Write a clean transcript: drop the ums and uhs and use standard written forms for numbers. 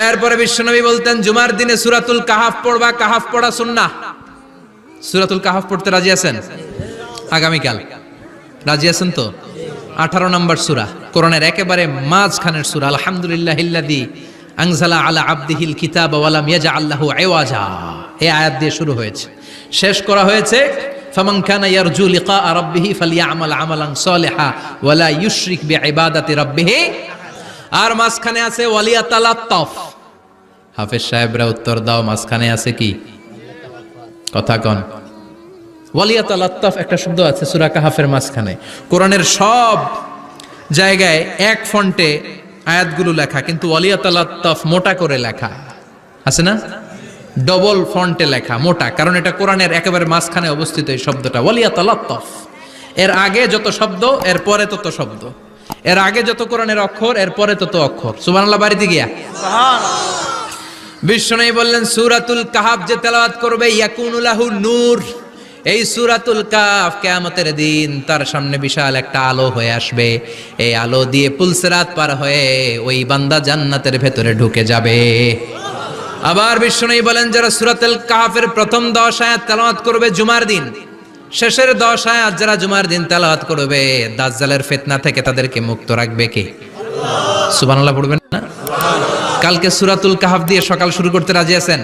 এরপরে বিশ্বনবী বলতেন জুমার দিনে সূরাতুল কাহাফ পড়বা, কাহাফ পড়া সুন্নাহ। সূরাতুল কাহাফ পড়তে রাজি আছেন? আগামীকাল রাজি আছেন তো? 18 নম্বর সূরা, কোরআনের একেবারে মাঝখানের সূরা। আলহামদুলিল্লাহিল্লাযী আনজালা আলা আবদিহিল কিতাবা ওয়া লাম ইয়াজআল লাহু ইওয়াজা, এই আয়াত দিয়ে শুরু হয়েছে, শেষ করা হয়েছে ফামান কানা ইয়ারজু লিকা রাব্বিহি ফালইয়ামাল আমালান সালিহা ওয়া লা ইউশরিক বিইবাদাতি রাব্বিহি। আর মাঝখানে আছে ওয়ালিয়াতালাত্তাফ। হাফেজ সাহেবরা উত্তর দাও, মাঝখানে আছে কি? কথা কন। ওয়ালিয়াতালাত্তাফ একটা শব্দ আছে সূরা কাহাফের মাঝখানে। কোরআনের সব জায়গায় এক ফন্টে আয়াতগুলো লেখা, কিন্তু ওয়ালিয়াতালাত্তাফ মোটা করে লেখা আছে না? ডবল ফন্টে লেখা, মোটা, কারণ এটা কোরআনের একেবারে মাঝখানে অবস্থিত এই শব্দটা ওয়ালিয়াতালাত্তাফ। এর আগে যত শব্দ এর পরে তত শব্দ, এর আগে যত কোরআনের অক্ষর এর পরে তত অক্ষর। সুবহানাল্লাহ বাড়িতে গিয়া বিশ্বনবী বললেন সূরাতুল কাহাফ যে তেলাওয়াত করবে ইয়াকুনু লাহু নূর, এই সূরাতুল কাহাফ কিয়ামতের দিন তার সামনে বিশাল একটা আলো হয়ে আসবে। এই আলো দিয়ে পুলসিরাত পার হয়ে ওই বান্দা জান্নাতের ভেতরে ঢুকে যাবে। আবার বিশ্বনবী বলেন যারা সূরাতুল কাহাফের প্রথম 10 আয়াত তেলাওয়াত করবে জুমার দিন, শেষের 10 আয়াত যারা জুমার দিন তেলাওয়াত করবে, দাজ্জালের ফিতনা থেকে তাদেরকে মুক্ত রাখবে কে? আল্লাহ। সুবহানাল্লাহ পড়বেন না? কালকে সূরাতুল কাহাফ দিয়ে সকাল শুরু করতে রাজি আছেন?